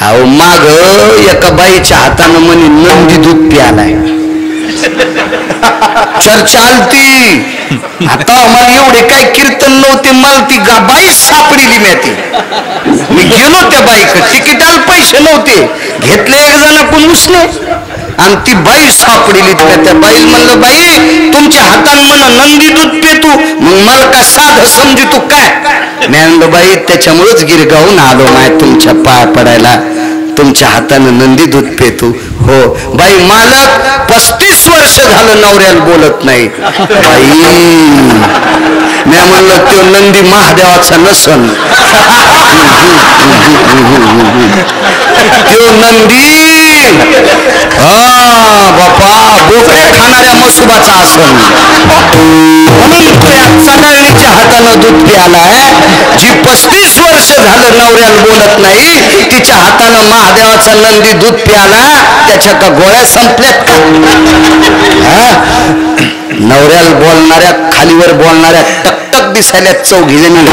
अहो माग एका बाईच्या हातानं म्हणे नंदी दूध प्यालाय. चर्चा आलती. आता मला एवढे काय कीर्तन नव्हते, मला ती बाई सापडली मी. मी गेलो त्या बाईक, तिकिटाला पैसे नव्हते, घेतले एक जणाकडून उसने आणि ती बाई सापडली. त्या बाई म्हणलं बाई तुमच्या हातानं म्हणा नंदी दूध पेतू, मग मला का साधं समजू तू काय. मी म्हणलं बाई त्याच्यामुळेच गिरगावून आलो माय तुमच्या पाय पडायला, तुमच्या हातानं नंदी दूध पेतू. हो बाई मालक 35 वर्ष झालं नवऱ्याला बोलत नाही. बाई मी म्हणलं तो नंदी महादेवाचा नसन, तो नंदी बापा बोकडे खाणाऱ्या मसुबाचा असन. म्हणून चढाळणीच्या हातानं दूध प्यालाय. जी 35 वर्ष झालं नवऱ्याला बोलत नाही तिच्या हातानं महादेवाचा नंदी दूध प्याला, त्याच्या का गोळ्या संपल्यात का. नवऱ्याला बोलणाऱ्या खालीवर बोलणाऱ्या टकटक दिसायला चौघी जणी.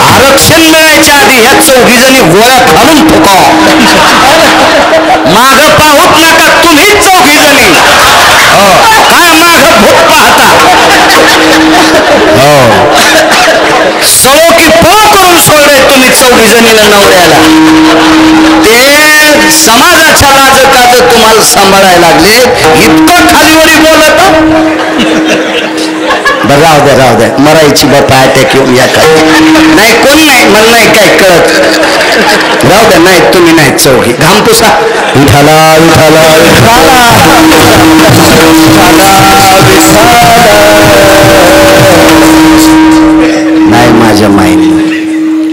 आरक्षण मिळायच्या आधी ह्या चौघी जणी गोळ्या घालून फुकाव. माग पाहूत नका तुम्ही चौघी जणी. काय माग भूत पाहता. सळो की पळ करून सोडले तुम्ही चौघी जणीला नवऱ्याला. ते समाजाच्या लाज काज तुम्हाला सांभाळायला लागले. इतकं खालीवरी बोलत. बरं राहू द्या मरायची बापा अटॅक येऊन या का नाही, कोण नाही मला नाही काय कळत. राहू द्या, नाही तुम्ही नाही चौघी घाम पुसा. विठाला विठाला नाही माझ्या माईने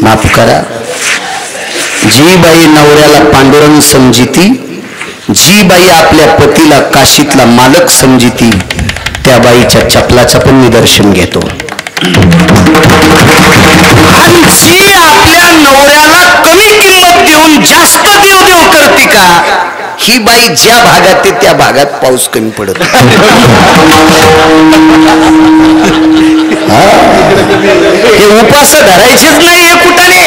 माफ करा. जी बाई नवऱ्याला पांडुरंग समजिती, जी बाई आपल्या पतीला काशीतला मालक समजिती, त्या बाईच्या चपलाचं पण निदर्शन घेतो. आणि जी आपल्या नवऱ्याला कमी किंमत देऊन जास्त देव करते का, ही बाई ज्या भागात आहे त्या भागात पाऊस कमी पडत. हे उपास धरायचेच नाही हे कुठाने.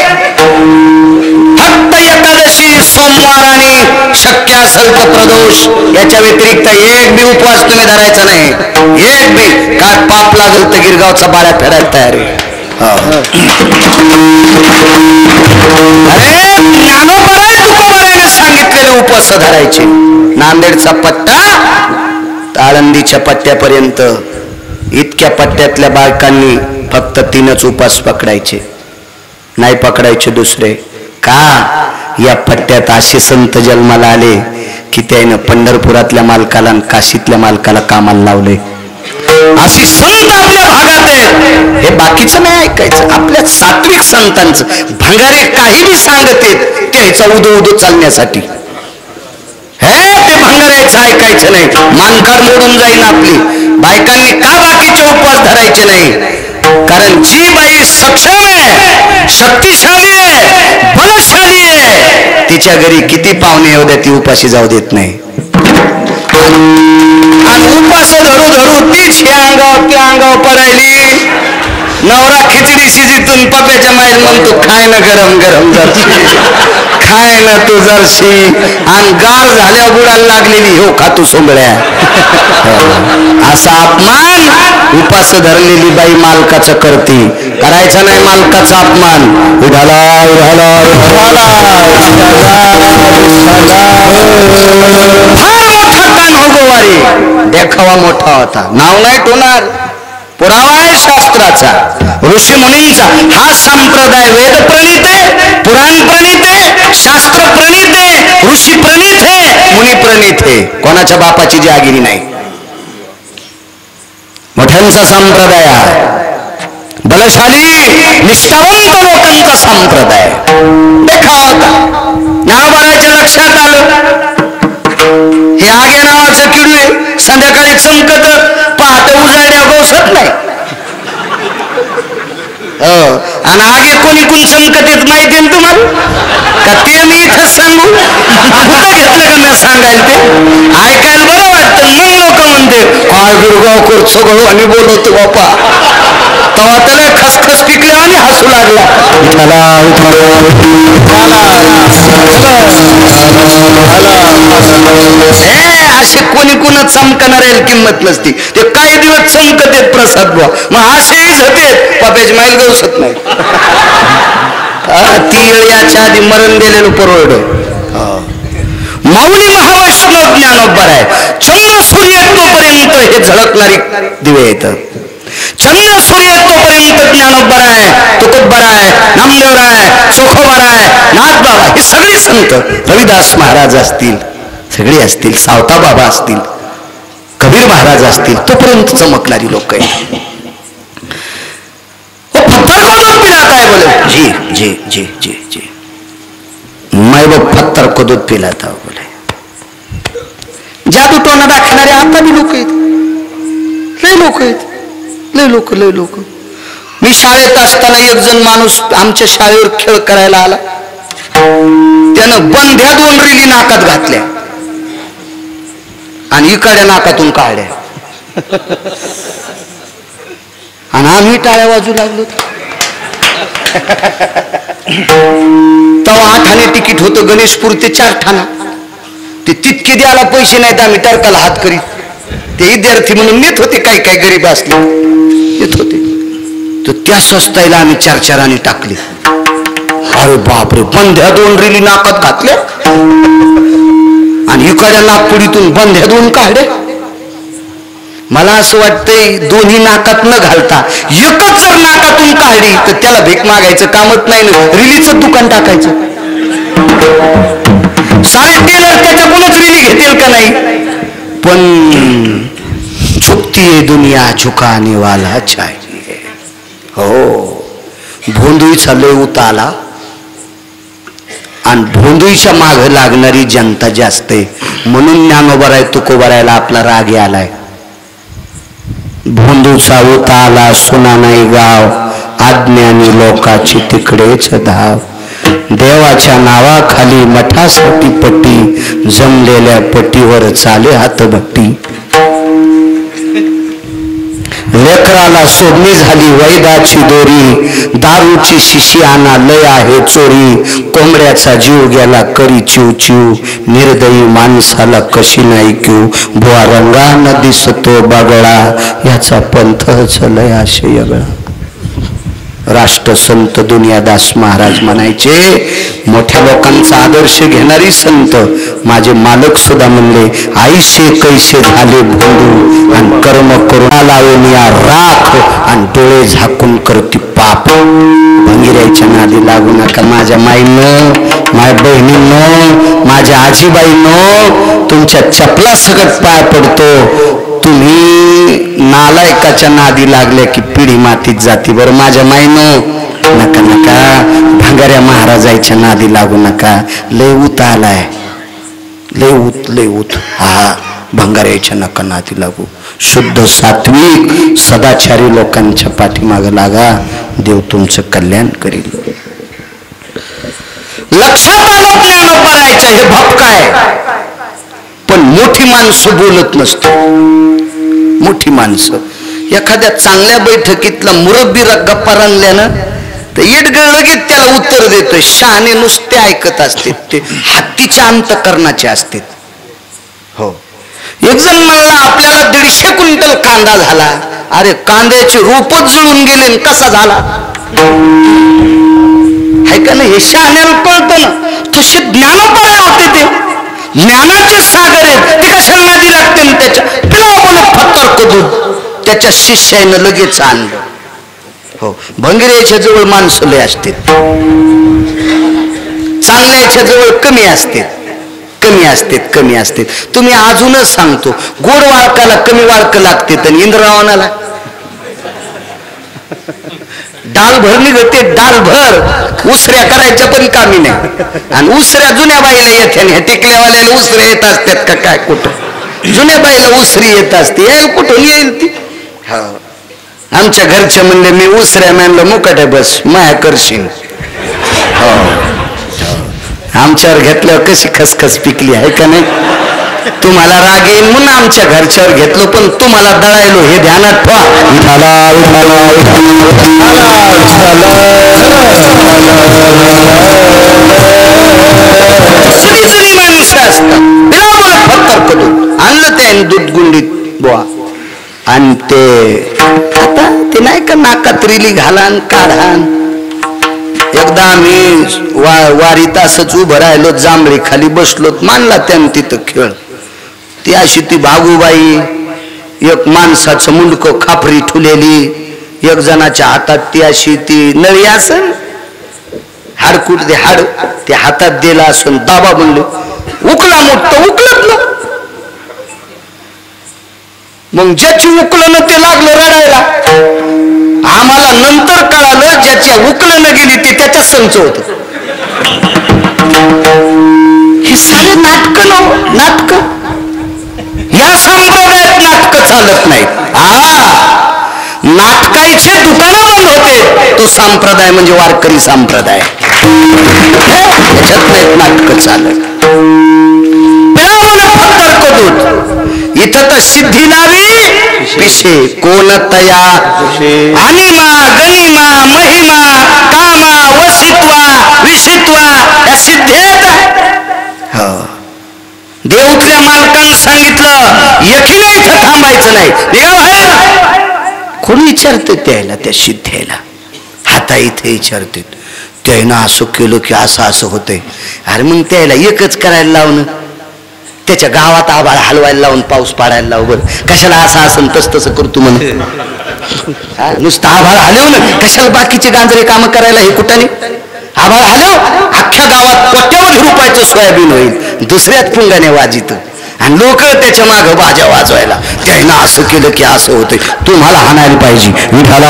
फक्त एकादशी सोमवार आणि शक्य असेल तर प्रदोष, याच्या व्यतिरिक्त एक बी उपवास तुम्ही धरायचा नाही. एक बी काय पाप लागल तर गिरगावचा बाळ्या फेडायला तयार आहे. अरे ज्ञानोबाराय तुकोबारायने सांगितलेले उपवास धरायचे. नांदेडचा पट्टा आळंदीच्या पट्ट्यापर्यंत इतक्या पट्ट्यातल्या बायकांनी फक्त 3च उपवास पकडायचे, नाही पकडायचे दुसरे. का या पट्ट्यात असे संत जन्माला आले की त्यानं पंढरपुरातल्या मालकाला आणि काशीतल्या मालकाला कामाला लावले. अशी संत आपल्या भागात आहेत. हे बाकीचं नाही ऐकायचं, आपल्या सात्विक संतांचं. भंगारे काही बी सांगत आहेत त्याचा उदो उदो चालण्यासाठी. हे ते भंगाऱ्याचं ऐकायचं नाही, मानकाड मोडून जाईन आपली. बायकांनी का बाकीचे उपवास धरायचे नाही, कारण जी बाई सक्षम आहे, शक्तिशाली आहे, बलशाली आहे, तिच्या घरी किती पाहुणे येऊ द्या ती उपाशी जाऊ देत नाही. आणि उपास धरू धरू तीच हे अंगावर त्या अंगावर पडायली. नवरा खिचडी शिजीतून पप्याच्या माईल म्हणतो खाय ना गरम गरम जरशी, खाय ना तू जरशी. आणि गार झाल्या गुळाला लागलेली हो खातू सोंगळ्या. असा अपमान उपास धरलेली बाई मालकाचं करते. करायचा नाही मालकाचा अपमान. उठाला उठाला फार मोठा ताण हो गोवारी. देखावा मोठा होता, नाव नाही ठेवणार. पुरावा आहे शास्त्राचा, ऋषी मुनींचा. हा संप्रदाय वेद प्रणीत आहे, पुराण प्रणीत आहे, शास्त्र प्रणीत आहे, ऋषी प्रणीत आहे, मुनी प्रणीत आहे. कोणाच्या बापाची जागिरी नाही. मोठ्यांचा संप्रदाय, बलशाली निष्ठावंत लोकांचा संप्रदाय. देखावा होता. ज्ञानोबारायच्या लक्षात आलं हे आगे नावाचं किडू आहे, संध्याकाळी चमकत पहाटे उजाड्या बसत नाही. आणि आगे कोणी कोण चमकत येत माहिती ना तुम्हाला का, ते मी इथंच सांगू. कुठं घेतलं का मी सांगायला, ते ऐकायला बरं वाटतं. मग लोक म्हणते काय गुरुगाव करतो गो आणि बोलवतो बापा. तेव्हा त्याला खसखस पिकली आणि हसू लागला. असे कोणी कोण चमकणाऱ्याला किंमत नसती. ते काही दिवस चमकत आहेत प्रसाद बुवा, मग असेही झते पाप्याची माईल गवसत नाही. ती वेळ याच्या आधी मरण गेलेलं परवड. माऊली महावैष्णव ज्ञानोबर आहे. चंद्र सूर्य तोपर्यंत हे झळकणारी दिवे येत. चंद्र सूर्य तोपर्यंत ज्ञानोबर आहे, तुकोबर आहे, नामदेवर आहे, चोखोबर आहे, नाथबाबा, हे सगळे संत, रविदास महाराज असतील, सगळे असतील, सावता बाबा असतील, कबीर महाराज असतील, तोपर्यंत चमकणारी लोक आहेत. पत्थर को दूध पिलाता है बोले. जी जी जी जी जी मैं वो पत्थर को दूध पिलाता हूं बोले. जादू टोना दाखवणारे आता बी लोक आहेत, लय लोक आहेत, लय लोक लय लोक. मी शाळेत असताना एक जण माणूस आमच्या शाळेवर खेळ करायला आला. त्यानं बंध्या 2 रिली नाकात घातल्या आणि इकडे नाकातून काढल्या आणि आम्ही टाळ्या वाजू लागलो. तेव्हा 8 आणे तिकीट होतं गणेशपूर ते 4 ठाणा. ते तितके द्यायला पैसे नाहीत, आम्ही टरकाला हात करीत. ते विद्यार्थी म्हणून नेत होते, काही काही गरीब असले नेत होते. तर त्या स्वस्ताईला आम्ही 4-4 आणे टाकले. अरे बापरे, बंध्या 2 रिली नाकात घातल्या आणि इकडच्या नागपुडीतून बंध्या 2 काढे. मला असं वाटतंय दोन्ही नाकात न घालता एकच जर नाकातून काढली तर त्याला भीक मागायचं कामच नाही ना, रिलीचं दुकान टाकायचं. सारे टेलर त्याच्याकडूनच रिली घेतील का नाही. पण झुकती है दुनिया, झुकाने वाला चाहिए. हो, भोंदूचा लय उताला आणि भोंदूच्या मागे लागणारी जनता जास्त आहे, म्हणून ज्ञानोबराय तुकोबरायला आपला राग आलाय. भोंदूचा उताला सुना नाही गाव, अज्ञानी लोकाची तिकडेच धाव. देवाच्या नावाखाली मठासाठी पट्टी, जमलेल्या पट्टीवर चाले हातभट्टी. लेकराला सोडणी झाली वैदाची दोरी, दारूची शिशी आणा लय आहे चोरी. कोंबड्याचा जीव गेला करी चिव चिव, निर्दयी माणसाला कशी नाही क्यू. भुवा रंगानं दिसतो बगळा, याचा पंथच लय आशयगळा. राष्ट्रसंत दुनियादास महाराज म्हणायचे, मोठ्या लोकांचा आदर्श घेणारी संत. माझे मालक सुद्धा म्हणले, आईशे कैसे झाले भोंदू आणि कर्म करून लावून या राख आणि डोळे झाकून करती पाप. भंगिरायच्या नादी लागू नका माझ्या माईनं, माझ्या बहिणींनो, माझ्या आजीबाईंनो. तुमच्या चपला सकट पाय पडतो. तुम्ही नालायकाच्या नादी लागल्या की पिढी मातीत जाती. बरं माझ्या माईनो, नका नका भंगाऱ्या महाराजाच्या नादी लागू नका. लय ऊत आलाय, लय ऊत लय ऊत. हा, भंगाऱ्याच्या नका नादी लागू. शुद्ध सात्विक सदाचारी लोकांच्या पाठीमाग लागा, देव तुमचं कल्याण करील. लक्षात आलं ज्ञानोबरायचं हे भपकाय. पण मोठी माणसं बोलत नसतो. मोठी माणसं एखाद्या चांगल्या बैठकीतला मुरब्बी गप्पा रंगल्यानं तर येडगळ लगेच त्याला उत्तर देतोय. शहाणे नुसते ऐकत असते, ते हत्तीच्या अंतकरणाचे असते. हो, एक जण म्हणला आपल्याला 150 क्विंटल कांदा झाला. अरे कांद्याचे रोपच जुळून गेले, कसा झाला आहे का नाही. हे शहाण्याला कळतं ना. तसे ज्ञानोबराय होते, ते ज्ञानाचे सागर आहेत. ते कशाला नादी लागते ना त्याच्या. पिला बोल पत्थर को दूध, त्याच्या शिष्यानं लगेच आणलं. हो, भंगिऱ्याच्या जवळ माणसं लय असते, चांगल्याच्या जवळ कमी असते, कमी असते, कमी असते. तुम्ही अजूनच सांगतो, गोड वाळकाला कमी वाळक लागते तर इंद्रावणाला डाल भर निघते. डाल भर उसऱ्या करायच्या पण कामी नाही. आणि उसऱ्या जुन्या बाईला येते, टिकल्यावाल्याला उसऱ्या येत असतात का काय. कुठं जुन्या बाईला उसरी येत असते, यायला कुठून येईल ती. हा, आमच्या घरचे म्हणले, मी उसऱ्या म्हणलं मुकाटे बस माया करशील. हो, आमच्यावर घेतल्यावर कशी खसखस पिकली आहे का नाही. तुम्हाला राग येईल म्हणून आमच्या घरच्यावर घेतलो, पण तुम्हाला दळायलो हे ध्यानात ठेवा. जुनी माणसं असतात, बिलामुळे फत्तर करून आणलं त्याने दूध गुंडीत बुवा, आणि ते आता ते नाही का नाकात रिली घालान काढान. एकदा आम्ही वारीत असंच उभं राहिलो, जांभळी खाली बसलो, मानला त्यानं तिथं खेळ. ती अशी ती भागूबाई, एक माणसाचं मुंडकं खापरी ठुलेली, एक जणाच्या हातात ती अशी ती नळी असन हाडकूट दे हाड ते हातात दिला असून दाबा बनलो, उकला मोठं उकलत ना. मग ज्याची उकलं ते लागलं रडायला. आम्हाला नंतर कळालं ज्याच्या उकलं न गेली ते त्याच्या संच होत. हे सारे नाटक नाटक या संप्रदायात नाटक चालत नाहीत. नाटकाचे दुकानं बंद होते. तो संप्रदाय म्हणजे वारकरी संप्रदाय, त्याच्यात नाहीत नाटक चालत. इथं तर सिद्धी नावी पिशे कोण तया अनिमा गनिमा महिमा कामा वसित्वा विषित्वा या सिद्धेत. देऊतल्या मालकानं सांगितलं एकीने इथं थांबायचं नाही. देव आहे कोणी विचारते त्याला, त्या सिद्धेला हाता इथे विचारते त्यानं असं केलं की असं असं होतंय. अरे मग त्याला एकच करायला लावणं, त्याच्या गावात आभाळ हलवायला लावून पाऊस पाडायला लावू. बरं कशाला असं असं तस तसं करतो म्हणून नुसतं आभाळ हलव ना, कशाला बाकीचे गांजरे कामं करायला. हे कुठाने आभाळ हलव, अख्ख्या गावात कोट्यावधी रुपयाचं सोयाबीन होईल, दुसऱ्याच पुंगाने वाजित आणि लोक त्याच्या मागं बाजा वाजवायला. त्यानं असं केलं की असं होतंय. तुम्हाला हाणायला पाहिजे. विठाला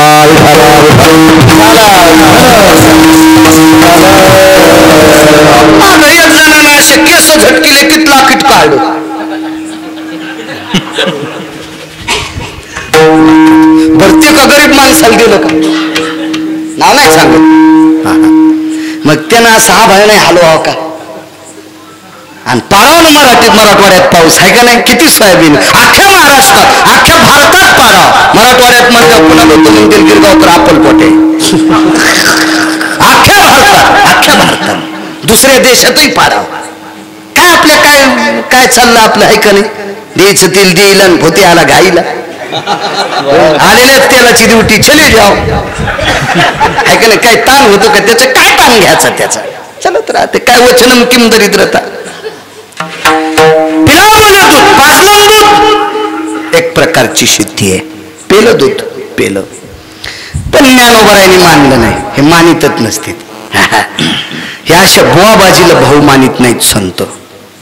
एक जणांना असे केस झटकिले कितला किट काढलं. भरते का गरीब माणसाला दिलं का नाव नाही सांगत. मग त्यानं असं आभाळ नाही हलवावं का. आणि पाडावं मराठवाड्यात पाऊस आहे का नाही. किती सोयाबीन अख्ख्या महाराष्ट्रात अख्ख्या भारतात पाडाव. मराठवाड्यात म्हणलं पुन्हा लोक म्हणतील गिरगावकर अप्पलपोटे. अख्ख्या भारतात दुसऱ्या देशातही पाडाव. काय आपल्या काय काय चाललं आपलं आहे का नाही. द्यायचं तेल देईल आणि भोते आला घाईला आलेल्या तेलाची ड्युटी चले जाव आहे का नाही. काय ताण होतो का त्याचं, काय ताण घ्यायचा त्याचा, चलत राहते. काय वचनम किम दरिद्रता. एक प्रकारची सिद्धी आहे. पेलं दूध पेलं, पण ज्ञानोबरायांनी मानलं नाही. हे मानितच नसते. हे अशा बुवाबाजीला भाऊ मानित नाहीत संत.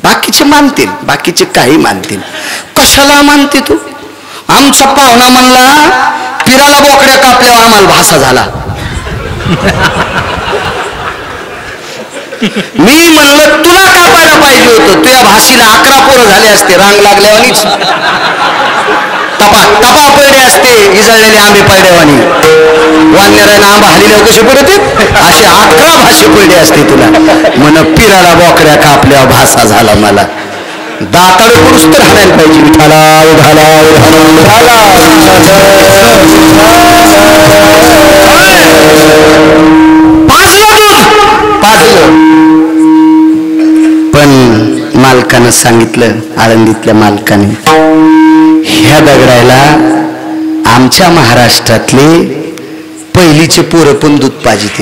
बाकीचे मानतील, बाकीचे काही मानतील. कशाला मानते तू. आमचा पाहुणा म्हणला पिराला बोकड्या कापल्यावर आम्हाला भासा झाला. मी म्हणलं तुला कापायला पाहिजे होतं, तुझ्या भाषेला 11 पोरं झाले असते रांग लागल्यावानीच. टपा पडले असते इजळलेले आंबे पडल्यावानी. वानरायला आंबा हल्ल्यावर कसे पडते असे 11 भाषे पडले असते तुला. म्हण पिराला बोकड्या कापल्यावर भासा झाला मला. दाताडे पुरुष तर हाणायला पाहिजे. विठाला पण मालकानं सांगितलं, आळंदीतल्या मालकाने, ह्या दगडायला आमच्या महाराष्ट्रातले पहिलीचे पोरं पण दूध पाजित.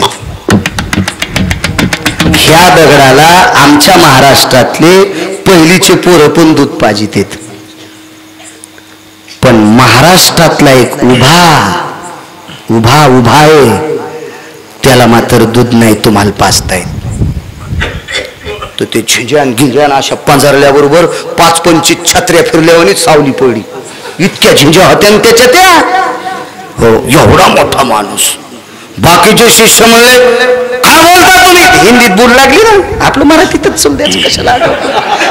ह्या दगडाला आमच्या महाराष्ट्रातले पहिलीचे पोरं पण दूध पाजित. पण महाराष्ट्रातला एक उभा आहे त्याला मात्र दूध नाही तुम्हाला पाजता येत. तर ते झिंजान गिंजान अशा पंजरल्याबरोबर 5-25 छत्र्या फिरल्यावर सावली पडली. इतक्या झिंजा होत्या त्याच्या त्या. हो एवढा मोठा माणूस. बाकीचे शिष्य म्हणले काय बोलता तुम्ही. हिंदीत बोल लागली ना, आपलं मराठीतच चल द्यायचं कशाला.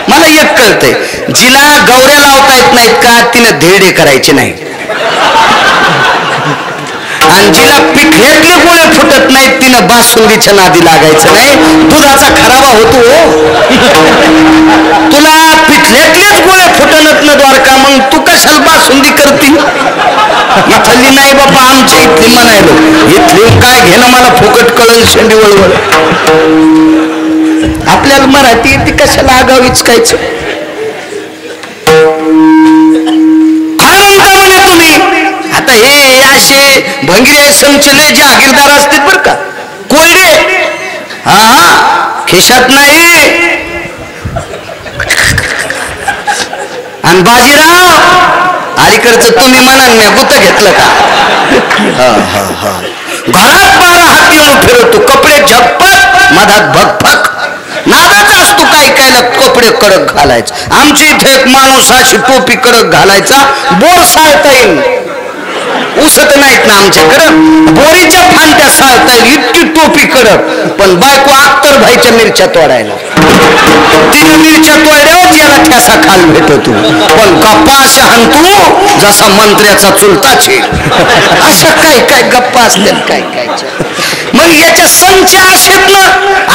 मला एक कळतंय, जिला गौऱ्या लावता येत नाहीत का तिनं धेडे करायचे नाही, आणि जिला पिठल्यातले गोळे फुटत नाहीत तिनं बासुंदीच्या नादी लागायचं नाही. दुधाचा खराबा होतो. तुला पिठल्यातलेच गोळे कशाला बासुंदी करतील. इथली नाही बाबा, आमच्या इथली म्हणायलो. इथली काय घेणं मला फुकट कळल शेंडी वळवळ. आपल्याला मराठी ती कशाला आगाव इचकायचं. तुम्ही आता हे असे भंगिरे संचले जहागीरदार असतील बर का, कोल्डे. हा खिशात नाही. आणि बाजीराव अलीकडचं तुम्ही म्हणाल मी गुत घेतलं का. घरात 12 हात येऊन फिरवतो, कपडे झप्पत, मधात भगफक. नादाचा असतो काही कायला कपडे कडक घालायचं. आमच्या इथे एक माणूस अशी टोपी कडक घालायचा, बोर साळता येईल. उसत नाहीत ना आमच्याकडं, बोरीच्या फांट्या साळता येईल इतकी टोपी कडक. पण बायको अख्तर भाईच्या मिरच्या तोडायला, तिने मिरच्या तोडल्यावर याला ठ्यासा खाल भेटतो. पण गप्पा अशा हाणतो जसा मंत्र्याचा चुलताची. अशा काय काय गप्पा असतात काय काय. मग याच्या संच असेत ना,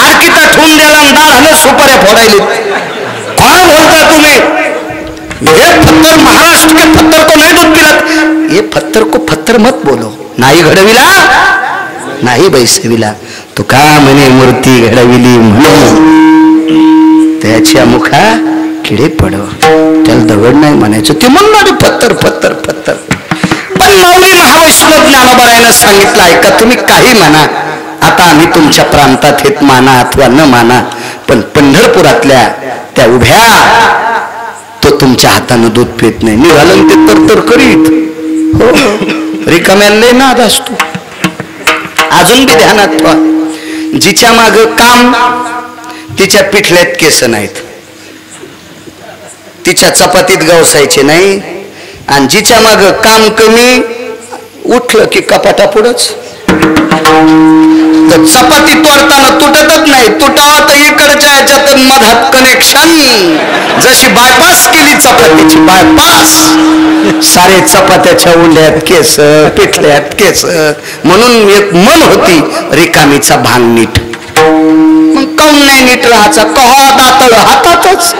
आरकीता ठेवून द्याला दाढाने सुपाऱ्या फोडायले. काय बोलता तुम्ही. ये पत्थर महाराष्ट्र के पत्थर को नहीं दूध पिलात. ये पत्थर को पत्थर मत बोलो. नाही घडविला नाही बैसविला, तो का म्हणे मूर्ती घडविली म्हणून त्याच्या मुखा किडे पडो. त्याला दगड नाही म्हणायचं, ते म्हणणार पत्थर पत्थर पत्थर. पण माऊली महावैष्णव ज्ञानोबारायनं सांगितलं ऐका, तुम्ही काही म्हणा, आता आम्ही तुमच्या प्रांतात हेत माना अथवा न माना, पण पंढरपुरातल्या त्या उभ्या तो तुमच्या हातानं दूध पित नाही. निघालं ते तर करीत. हो रिकाम्याला नाद असतो. अजून बी ध्यानात ठेवा, जिच्या माग काम तिच्या पिठल्यात केस नाहीत, तिच्या चपातीत गवसायचे नाही. आणि जिच्या माग काम कमी, उठलं की कपाटा पुढंच. तर चपाती तोडताना तुटतच नाही, तुटावा तर इकडच्या ह्याच्यात मधात कनेक्शन. जशी बायपास केली चपातीची बायपास, सारे चपात्याच्या उंड्यात केस, पिठल्यात केस. म्हणून एक मन होती रिकामीचा भांग नीट. मग काऊन नाही नीट राहायचा, कहा दातळ हातातच.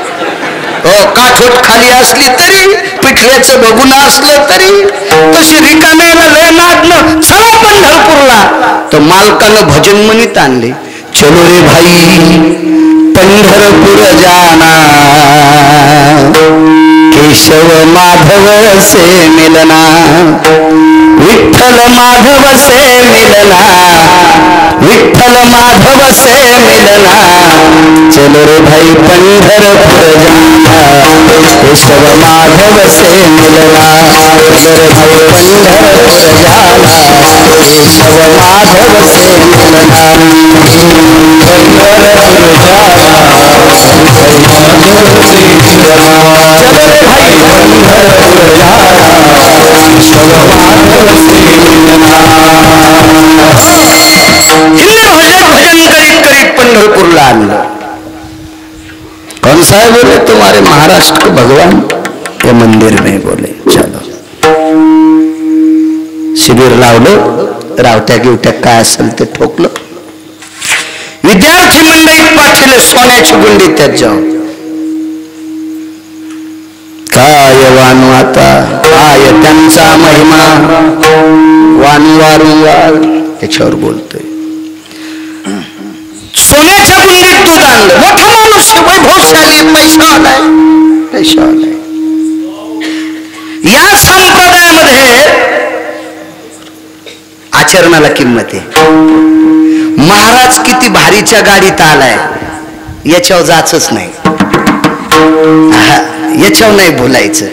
काठोट खाली असली तरी, पिठल्याचं बघून असलं तरी, तशी रिकाम्याला लय नादनं चला पंढरपूरला. तर मालकानं भजन म्हणीत आणले, चलो रे भाई पंढरपूर जाना, केशव माधव से मिलना, विठ्ठल माधव से मिलना, विठ्ठल माधव से मिलना. चलो रे भाई पंढरपुर जाना, केशव माधव से मिलना. चलो रे भाई पंढरपुर जाना, केशव माधव से मिलना. पंढरपुर जाना, चलो रे भाई पंढरपुर जाना, केशव माधव से मिलना. भजन करीत करीत पंढरपूरला आणलं. कौन सा है बोले, तुम्हारे महाराष्ट्र के भगवान के मंदिर में. बोले चलो. शिबिर लावलं, रावट्या गिवट्या काय असेल ते ठोकलं. विद्यार्थी मंडळीत पाठवले सोन्याची गुंडी त्यात जाऊन. काय वानू आता, काय त्यांचा महिमा. वानू वारंवार त्याच्यावर बोलतोय. सोन्याच्या गुंडीत दूध आणलं. मोठा माणूस, वैभवशाली, पैसा आलाय, पैसा आलाय. या संप्रदायामध्ये आचरणाला किंमत आहे. महाराज किती भारीच्या गाडीत आलाय याच्यावर जायचंच नाही, याच्यावर नाही बोलायचं.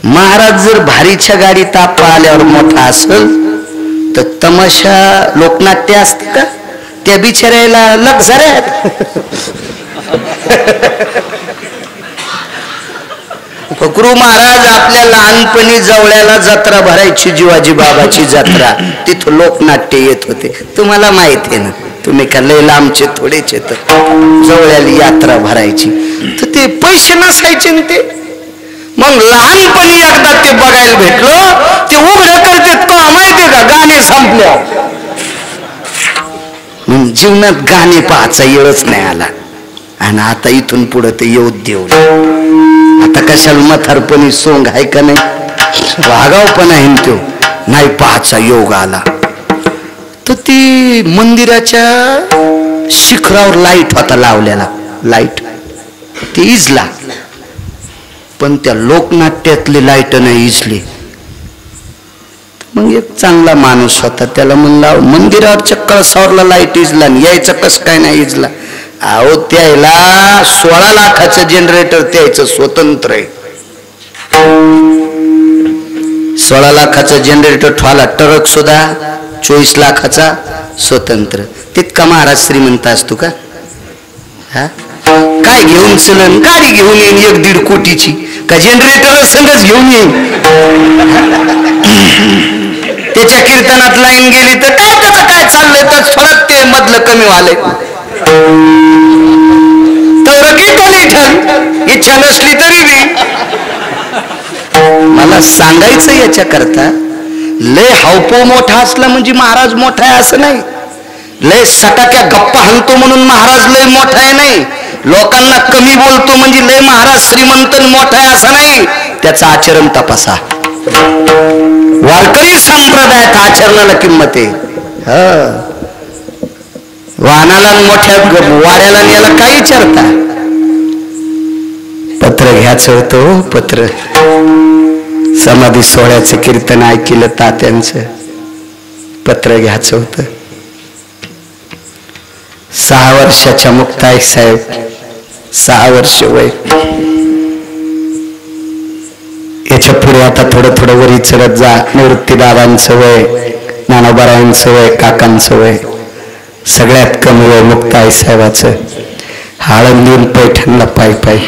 महाराज जर भारीच्या गाडीत आपा आल्यावर मोठा असेल तर तमाशा लोकनाट्य असते का, त्या बिचाऱ्याला लक्झऱ्यात. फकरू महाराज आपल्या लहानपणी जवळ्याला जत्रा भरायची, जीवाजी बाबाची जत्रा. तिथं लोकनाट्य येत होते, तुम्हाला माहित आहे ना. तुम्ही का लय लांबचे थोडेच येत. जवळ्याला यात्रा भरायची तर ते पैसे नसायचे ना ते. मग लहानपणी एकदा ते बघायला भेटलं, ते उघडं करतात का माहितीये का, गाणे संपल्या. जीवनात गाणे पाहायचा येळच नाही आला. आणि आता इथून पुढे ते येऊ देऊ. आता कशाला म्हातारपणी सोंग आहे का नाही, वागावपणा आहे तो. नाही पाहाचा योग आला तर ती मंदिराच्या शिखरावर लाईट होता लावलेला, लाईट ती इजला, पण त्या लोकनाट्यातली लाईट नाही इजली. मग एक चांगला माणूस होता, त्याला म्हणला मंदिरावरच्या कळसावरला लाईट इजला यायचं कसं काय नाही इजला. अहो त्याला 16 लाखाचं जनरेटर त्याचं स्वतंत्र आहे. 16 लाखाचं जनरेटर ठेवला, ट्रक सुद्धा 24 लाखाचा स्वतंत्र. तितका महाराज श्रीमंत असतो का? हा काय घेऊन चलन, गाडी घेऊन येईन 1-1.5 कोटीची का जनरेटर संगच घेऊन येईन. त्याच्या कीर्तनात लाईन गेली तर काय त्याचं काय चाललंय तर थोडं ते मधलं कमी व्हालंय. तर इच्छा नसली तरी बी मला सांगायचं याच्याकरता लय हावपो मोठा असला म्हणजे महाराज मोठा आहे असं नाही. लय सटाक्या गप्पा हाणतो म्हणून महाराज लय मोठा आहे नाही. लोकांना कमी बोलतो म्हणजे लय महाराज श्रीमंत मोठा आहे असं नाही. त्याचं आचरण तपासा. वारकरी संप्रदायात आचरणाला किंमत आहे. वाहनाला मोठ्या वाड्याला याला काय विचारता. पत्र घ्यायचं होतं, पत्र समाधी सोहळ्याचं कीर्तन ऐकलं तात्यांचं, पत्र घ्यायचं होतं. 6 वर्षाच्या मुक्ताई साहेब, 6 वर्ष वय. याच्या पुढे आता थोडं थोडं वरी चढत जा. निवृत्ती बाबांचं वय, नानाबारांचं वय, काकांचं वय, सगळ्यात कमी वय मुक्ताई साहेबाचं. आळंदीहून पैठणला पायी पायी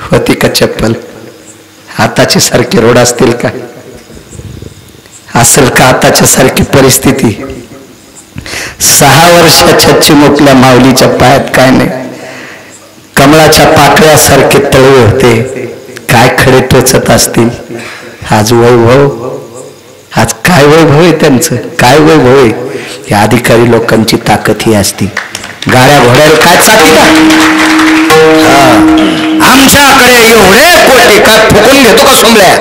होती का चप्पल? आताची सारखे रोड असतील का? असेल का आताच्या सारखी परिस्थिती? 6 वर्षाच्या चिमुकल्या माऊलीच्या पायात काय नाही, कमळाच्या पाकळ्यासारखे तळवे होते. काय खडे टोचत असतील. आज वैभव, आज काय वैभव आहे त्यांचं, काय वैभव आहे. या अधिकारी लोकांची ताकद ही असती. गाड्या घोड्याला काय चालते का? आमच्याकडे एवढे कोटी काय फुकून घेतो का सोमल्या?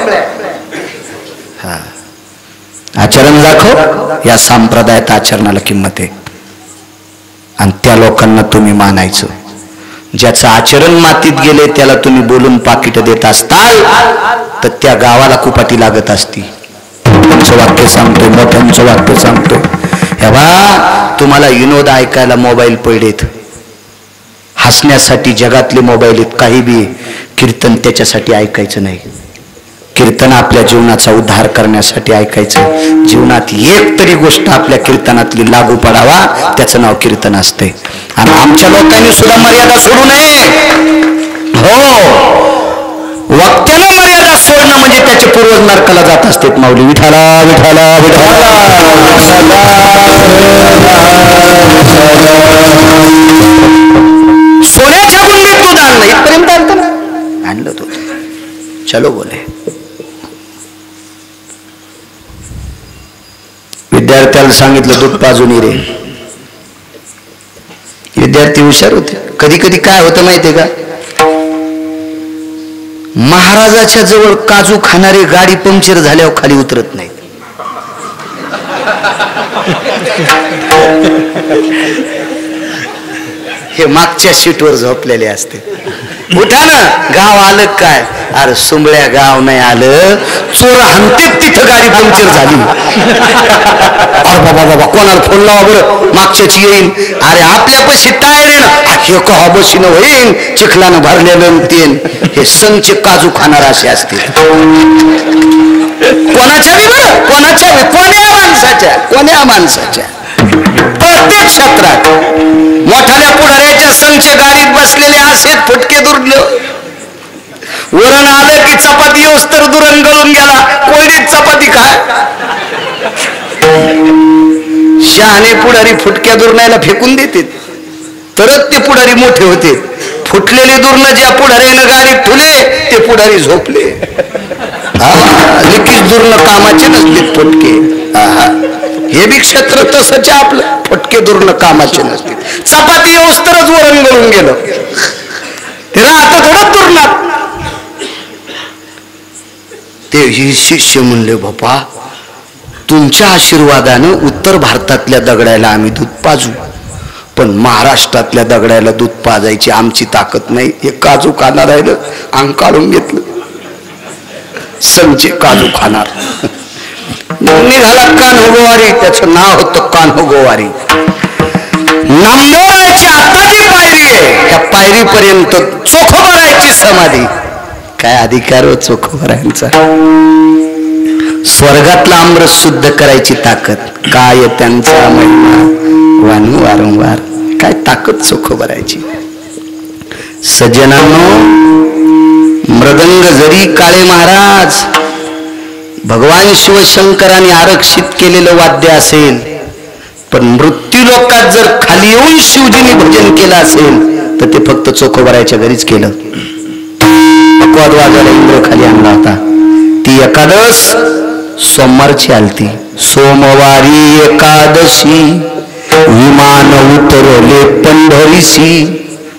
आचरण दाखव. या संप्रदायात आचरणाला किंमत आहे आणि त्या लोकांना तुम्ही मानायचं. ज्याचं आचरण मातीत गेले त्याला तुम्ही बोलून पाकिट देत असताल तर त्या गावाला कुपाटी लागत असती. मोठ्यांचं वाक्य सांगतोय, मोठ्यांचं वाक्य सांगतोय. हे बा, तुम्हाला विनोद ऐकायला मोबाईल पडलेत, हसण्यासाठी जगातले मोबाईल आहेत. काही बी कीर्तन त्याच्यासाठी ऐकायचं नाही. कीर्तन आपल्या जीवनाचा उद्धार करण्यासाठी ऐकायचं. जीवनात एक तरी गोष्ट आपल्या कीर्तनातली लागू पडावा, त्याचं नाव कीर्तन असते. आणि आमच्या लोकांनी सुद्धा मर्यादा सोडू नये. हो, वक्त्यानं मर्यादा सोडणं म्हणजे त्याचे पूर्वज नरकाला जात असतात. माऊली विठाला विठाला विठाला. सोन्याच्या गुंडीत दूध आणलं, इथपर्यंत आणतं, आणलं दूध. चलो बोले. विद्यार्थ्याला सांगितलं दूध पाजून रे. विद्यार्थी हुशार होते. कधी कधी काय होतं माहितीये का, महाराजाच्या जवळ काजू खाणारे गाडी पंक्चर झाल्यावर खाली उतरत नाही. हे मागच्या सीटवर झोपलेले असते. उठा ना, गाव आलं काय? अरे सुंबळ्या गाव नाही आलं, चोर हंतेत तिथं गाडी पंक्चर झाली. अरे बाबा बाबा, कोणाला फोन लावा बरं, मागच्याची येईन. अरे आपल्यापाशी टायर आहे ना, हे कहा बशीनं होईन, चिखलानं भरलेलं तेन. हे संच काजू खाणार असे असते. कोणाच्या बी बरं, कोणाच्या बी, कोण्या माणसाच्या, कोण्या माणसाच्या. प्रत्येक क्षेत्रात मोठ्याल्या पुढाऱ्याच्या संच गाडीत बसलेले असेच फुटके दुरलं. वरण आलं की चपाती तर दुरण गळून गेला, कोळीत चपाती काय. शहाणे पुढारी फुटक्या दुरण्याला फेकून देते, तरच ते पुढारी मोठे होते. फुटलेले दुरण ज्या पुढाऱ्यानं गाडीत ठुले ते पुढारी झोपले. लिकीच दुरण कामाचे नसते फुटके. हे बी क्षेत्र तसंच आपलं, फटके दुरण कामाचे नसते. चपाती तरच वरण गळून गेलं, ते राहत थोडं दुरणार. ते शिष्य म्हणले, बापा तुमच्या आशीर्वादानं उत्तर भारतातल्या दगडायला आम्ही दूध पाजू, पण महाराष्ट्रातल्या दगडायला दूध पाजायची आमची ताकद नाही. हे काजू खाणार राहिलं, अंग काढून घेतलं, संचे काजू खाणार. निघाला कान्होगोवारी, त्याचं नाव होतं कान्होगोवारी. नामदेवाची आता जी पायरी आहे त्या पायरीपर्यंत चोखोबारायची समाधी. काय अधिकार हो चोखोबारायांचा. स्वर्गातला अमृत शुद्ध करायची ताकद, काय त्यांचा महिमा वाणू वारंवार. काय ताकद चोखोबारायची. सज्जनांनो, मृदंग जरी काळे महाराज भगवान शिवशंकरांनी आरक्षित केलेलं वाद्य असेल, पण मृत्यू लोकात जर खाली येऊन शिवजींनी भजन केलं असेल तर ते फक्त चोखोबारायच्या घरीच केलं. अपवाद वाजायला इंद्र खाली आणला होता. ती एकादश सोमवारची आलती. सोमवारी एकादशी विमान उतरले पंढरीशी.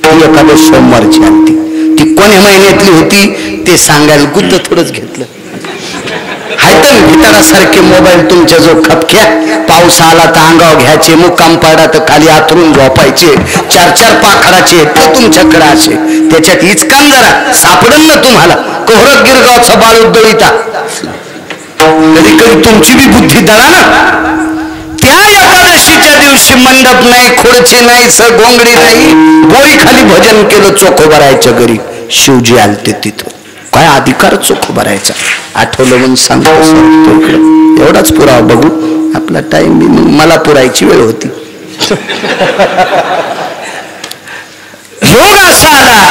ती एकादश सोमवारची आलती. ती कोण्या महिन्यातली होती ते सांगायला गुद्द थोडंच घेतलं. हायटन भिताडासारखे मोबाईल तुमच्या जो खपक्या, पाऊस आला तर अंगावर घ्यायचे, मुक्काम पाडा तर खाली आथरून झोपायचे, 4-4 पाखडाचे ते तुमच्याकडे असे. त्याच्यात हिचकान जरा सापडन ना तुम्हाला. कोहरत गिरगावचा बाळ उद्दळीता. कधी कधी तुमची बी बुद्धी दळा ना. त्या एकादशीच्या दिवशी मंडप नाही, खुर्ची नाही, गोंगडी नाही, गोळी खाली भजन केलं चोखोबारायच्या घरी. शिवजी आलते तिथं. काय अधिकार चोखोबारायचा. आठवलं म्हणून सांगतो सर. एवढाच पुरावा बघू. आपला टाइम मला पुरायची वेळ होती. योग असा आला,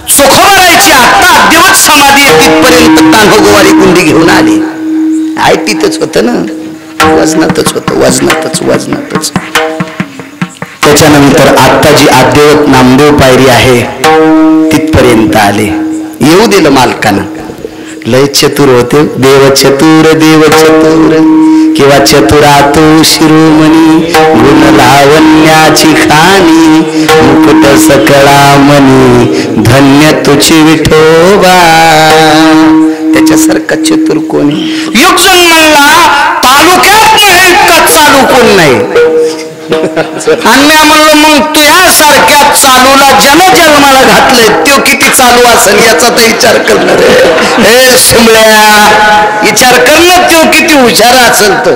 चोखोबारायची आता अद्यवत समाधी तिथपर्यंत कान्होगोवारी गुंडी घेऊन आली. आय तिथंच होतं ना, वजनातच होतं, वजनातच. त्याच्यानंतर आता जी अद्यवत नामदेव पायरी आहे तिथपर्यंत आले. येऊ दिलं मालकानं. लय चतुर होते. देव चतुर किंवा चतुरातो शिरोमणी, गुण लावण्याची खाणी, मुकुट सकळा मनी, धन्य तुझी विठोबा. त्याच्यासारखा चतुर कोणी. युग जन्मला तालुक्यात नाही इतका चालू कोण नाही. आणि मी म्हणलो, मग तू यासारख्या चालूला जन्माला घातलंय तो किती चालू असेल याचा तर विचार करणार. हे शिमळ्या, विचार करणं तो किती हुशार असेल. तो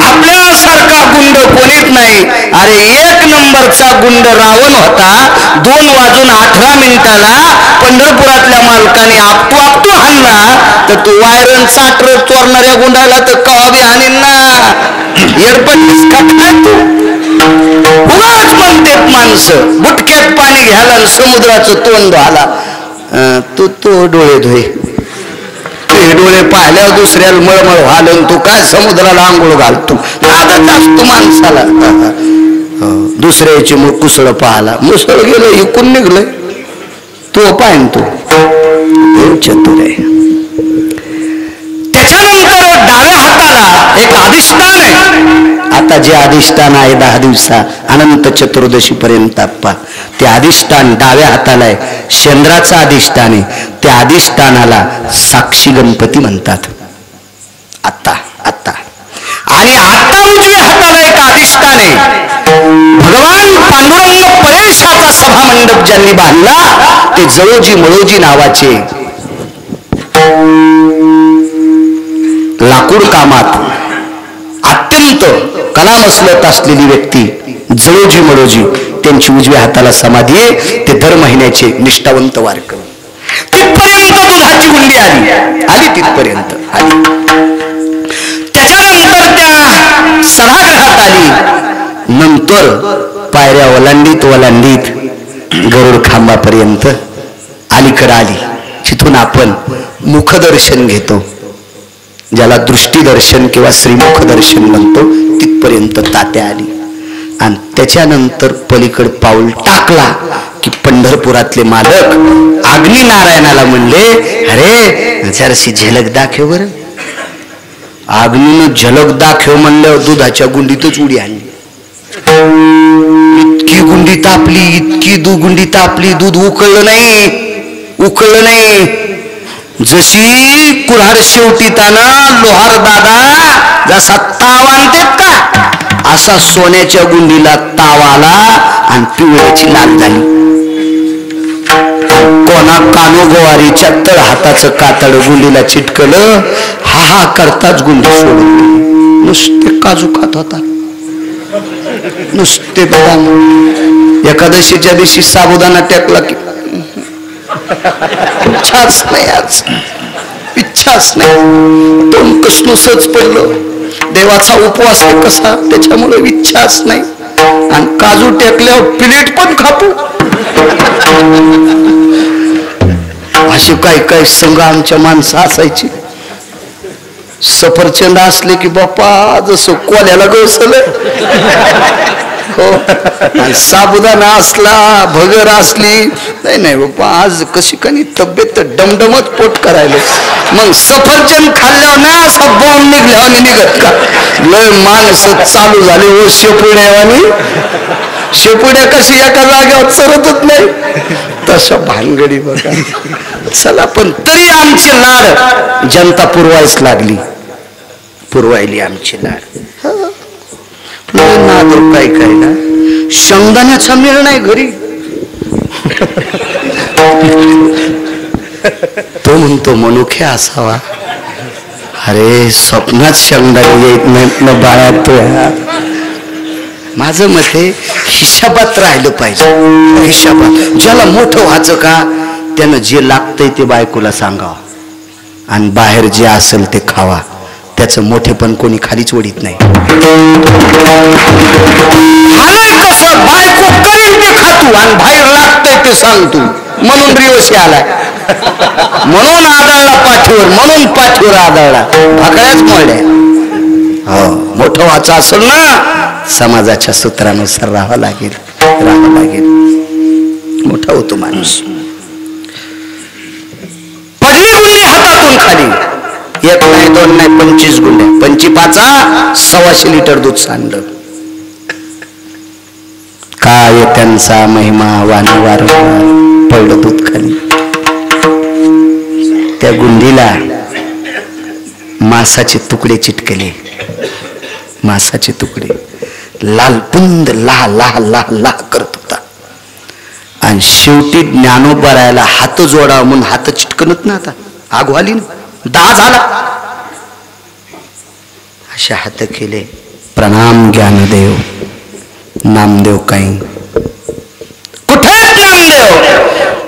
आपल्यासारखा गुंड कोणीच नाही. अरे 1 नंबरचा गुंड रावण होता. 2:18 पंढरपुरातल्या मालकाने आपटू हाणला तर तू वायरन चाटर चोरणाऱ्या गुंडाला तर कवा बी हाणीन ना. एडपट्टीस का काय तू. उगाच म्हणतेत माणसं बुटक्यात पाणी घ्यायला आणि समुद्राचं तोंड धुवाला. तो डोळे धुये. ते डोळे पाहिल्यावर दुसऱ्याला मळमळ व्हालं. तू काय समुद्राला आंघोळ घालतो. आदत असतो माणसाला. दुसऱ्याची मग कुसळ पाहला. मुसळ गेलं इकून निघलंय. तो पाहिन तू देव चतुर आहे. त्याच्यानंतर डाव्या हाताला एक अधिष्ठान आहे. आता जे अधिष्ठान आहे 10 दिवसा अनंत चतुर्दशी पर्यंत आप्पा, ते अधिष्ठान डाव्या हाताला आहे. चंद्राचं अधिष्ठान आहे. त्या अधिष्ठानाला साक्षी गणपती म्हणतात. आता आणि आता उजव्या हाताला एक अधिष्ठान आहे. भगवान पांडुरंग परेशाचा सभा मंडप ज्यांनी बांधला ते जळोजी मळोजी नावाचे लाकूड कामात अत्यंत कलामसलत असलेली व्यक्ती जळोजी मळोजी, त्यांची उजव्या हाताला समाधी आहे. ते दर महिन्याचे निष्ठावंत वारकरी. तिथपर्यंत दुधाची गुंडी आली तिथपर्यंत आली. त्याच्यानंतर त्या सभागृहात आली. नंतर पायऱ्या ओलांडीत गरुड खांबापर्यंत अलीकडे आली. जिथून आपण मुखदर्शन घेतो, ज्याला दृष्टीदर्शन किंवा श्रीमुख दर्शन म्हणतो, तिथपर्यंत तात्या आली. आणि त्याच्यानंतर पलीकड पाऊल टाकला की पंढरपुरातले मालक अग्नी नारायणाला म्हणले, अरे जराशी झलक दाखव बरं. अग्नीनं झलक दाखव म्हणल्यावर दुधाच्या गुंडीतच उडी आणली. इतकी गुंडी तापली, इतकी गुंडी तापली, दूध उकळलं नाही. उकळलं नाही. जशी कुऱ्हाड शेवटी ताना लोहार दादा जसा ताव आणतात का असा सोन्याच्या गुंडीला ताव आला आणि पिवळ्याची लाल झाली. कोणा कानोगोवारीच्या तळ हाताचं कातड गुंडीला चिटकलं. हा हा करताच गुंडी सोडून नुसते काजू खात होता, नुसते बदाम. एकादशीच्या दिवशी साबुदाणा टेकला की इच्छाच नाही, आज इच्छाच नाही. तोंड कसनुसच पडलं. देवाचा उपवास आहे कसा, त्याच्यामुळे इच्छाच नाही. आणि काजू टेकल्यावर प्लेट पण खातो. अशी काही संघ आमच्या माणसं असायची. सफरचंद असले की बाप्पा जसं कोल्याला गवसलं. हो, साबुदाणा असला, भगर असली, नाही नाही बाप्पा आज कशी कनी तब्येत डमडमच पोट करायला. मग सफरचंद खाल्ल्यावर नाही असा बॉम्ब निघल्यावर निघत का. लय माणसं चालू झाले हो शेपुड्यावानी. शेपुड्या कशी एका जागेवर चरतच नाही तशा भानगडी बघा. चला पण तरी आमची लाड जनता पुरवायच लागली, पुरवायली आमची लाड. नादर काय काय ना शेंगदाण्याचा मेळ नाही घरी. तो म्हणतो मनुखे असावा. अरे स्वप्नात शेंगदाणे येत नाहीत ना बाळा. तो माझं मत आहे हिशाबात राहिलं पाहिजे. हिशाबात ज्याला मोठं व्हायचं का त्यानं जे लागतंय ते बायकोला सांगावं आणि बाहेर जे असेल ते खावा. त्याचं मोठेपण कोणी खालीच ओढीत नाही. कसं बायको करील ते खातू आणि बाहेर लागतंय ते सांगतो म्हणून रिवशी आलाय. म्हणून आदळला पाठीवर, म्हणून पाठीवर आदळला. भाकऱ्याच मोडल्या. हो, मोठं व्हायचं असेल ना समाजाच्या सूत्रानुसार राहावं लागेल, राहावं लागेल. मोठा होतो माणूस. पडली गुंडी हातातून खाली. एक नाही, दोन नाही, 25 गुंड्या. 25 125 लिटर दूध सांडलं. काय त्यांचा महिमा वारंवार पडलं दूध खाली. त्या गुंडीला मासाचे तुकडे चिटकले. मासाचे तुकडे लालपुंद लाह लाह लाह लाह करत होता. आणि शेवटी ज्ञानोबरायला हात जोडावा म्हणून हात चिटकनत ना. आता आग व्हाली ना, दाह झाला. अशा हात केले. प्रणाम ज्ञानदेव. नामदेव काही कुठे नामदेव.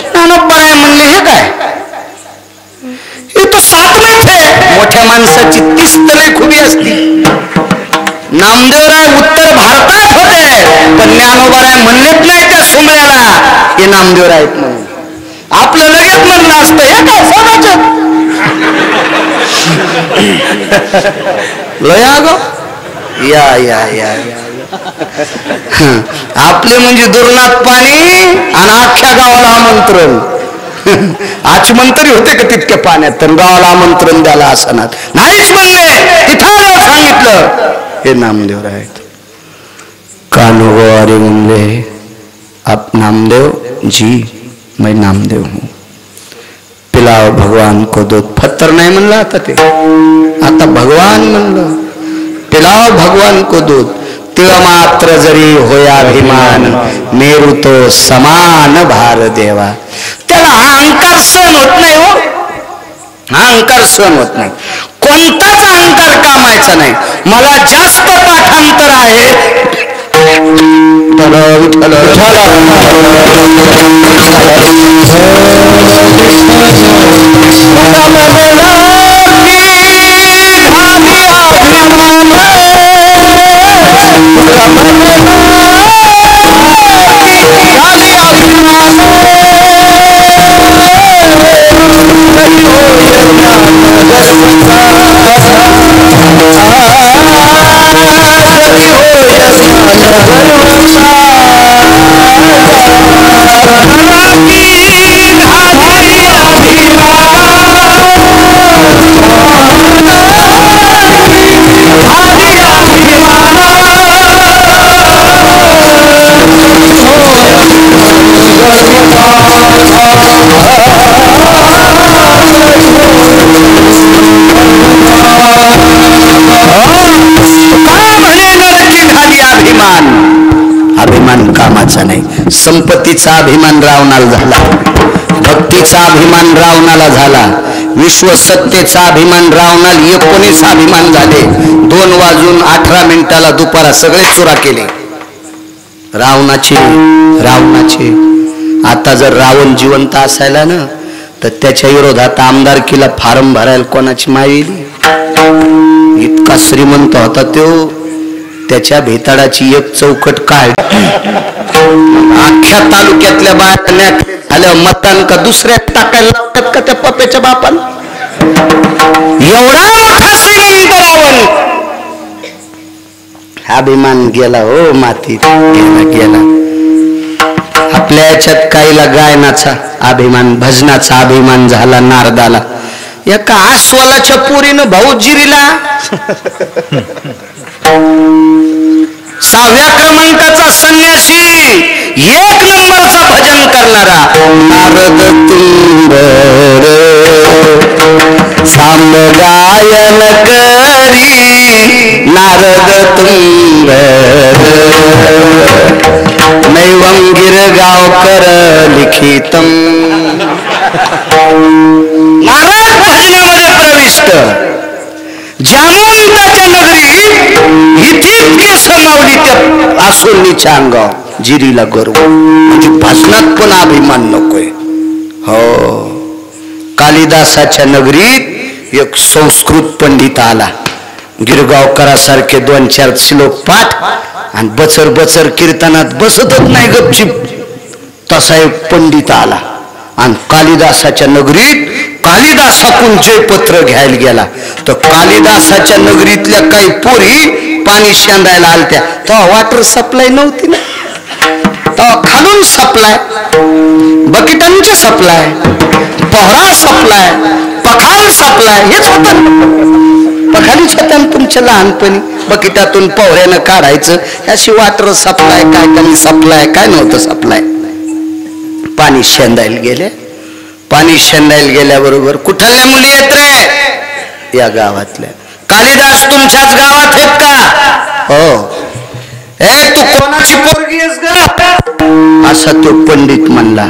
ज्ञानोबराय म्हणले हे काय, हे तो 7 थे. मोठ्या माणसाची 30 तले खुबी असती. नामदेवराय उत्तर भारतात होते पण ज्ञानोबराय म्हणलेच नाही त्या सुमऱ्याला हे नामदेवराय म्हणून. आपलं लगेच म्हणलं असतं हे काय सोडायचं. लया गो या या या आपले म्हणजे दुर्नात पाणी आणि अख्ख्या गावाला आमंत्रण. आचमंतरी होते का तितक्या पाण्यात, तर गावाला आमंत्रण द्यायला असणार नाहीच म्हणले. तिथं सांगितलं हे नामदेव आहेत. कानोगोवारी म्हणले आप नामदेव जी मैं नामदेव हूँ. पिलाओ भगवान को दूध. फत्तर नाही म्हणलं आता ते, आता भगवान म्हणलं. पिलाओ भगवान को दूध. तिळ मात्र जरी होया अभिमान मेरू तो समान भार देवा. त्याला अहंकार सहन होत नाही. हो, अहंकार सहन होत नाही. कोणताच अहंकार कामायचा नाही. मला जास्त पाठांतर आहे. अभिमान कामाचा नाही. संपत्तीचा अभिमान रावणाला झाला, भक्तीचा अभिमान रावणाला झाला, विश्वसत्तेचा अभिमान रावणाला 19 अभिमान झाले. 2:18 दुपारा सगळे चोरा केले रावणाचे. आता जर रावण जिवंत असायला ना तर त्याच्या विरोधात आमदारकीला फॉर्म भरायला कोणाची मावेली. इतका श्रीमंत होता तो, त्याच्या भेताडाची एक चौकट काढ अख्ख्या तालुक्यातल्या बाया आल्या मतदान का दुसऱ्या टाकायला लावतात का त्या पप्याच्या बापान. एवढा मोठा श्रीमंत रावण. अभिमान गेला हो मातीत, गेला. आपल्या याच्यात काहीला गायनाचा अभिमान, भजनाचा अभिमान झाला नारदाला. एका आस्वलाच्या पोरीनं भाऊजिरीला 6व्या क्रमांकाचा संन्यासी, 1 नंबरचा भजन करणारा नारद तुंबर सांब गायन करी नारद तुंबर नैवं गिरगावकर लिखितम. नारद भजनामध्ये प्रविष्ट. जामवंताच्या नगरी इतके समावली त्या आसोनीच्या अंगावर जिरीला गर्व. म्हणजे भजनात पण अभिमान नकोय. हो, कालिदासाच्या नगरीत एक संस्कृत पंडित आला. गिरगावकरासारखे 2-4 श्लोक पाठ आणि बचर बचर कीर्तनात बसतच नाही गपचिप. तसा एक पंडित आला आणि कालिदासाच्या नगरीत कालिदासाकून जयपत्र घ्यायला गेला. तर कालिदासाच्या नगरीतल्या काही पोरी पाणी शेंदायला आलत्या. तेव्हा वॉटर सप्लाय नव्हती ना, तेव्हा खालून सप्लाय, बकेटांची सप्लाय, पोहरा सप्लाय, पखाल सप्लाय हेच होत. पखालीच होत्या तुमच्या लहानपणी, बकेटातून पोहऱ्यानं काढायचं. अशी वॉटर सप्लाय काय, कमी सप्लाय काय नव्हतं सप्लाय. पाणी शेंदायला गेले. पाणी शेंदायला गेल्याबरोबर कुठल्या मुली आहेत रे? या गावातल्या. कालिदास तुमच्याच गावात आहेत का? हो. ए तू कोणाची पोरगी आहेस ग? असा तो पंडित म्हणला.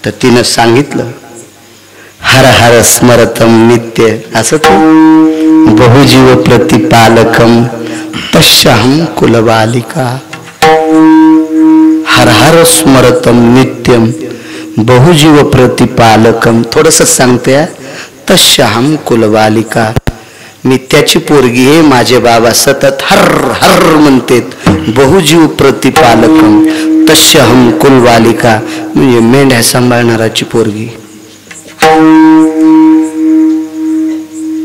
तर तिनं सांगितलं हर हर स्मरतम नित्य असं तो बहुजीव प्रतिपालकम पश्याहं कुलबालिका. हर हर स्मरतम नित्यम बहुजीव प्रतिपालकम. थोडस सांगते तस्याहं कुलबालिका. मी त्याची पोरगी आहे. माझे बाबा सतत हर हर म्हणतात. बहुजीव प्रतिपालकम तस्याहं कुलबालिका म्हणजे मेंढ्या सांभाळणाराची पोरगी.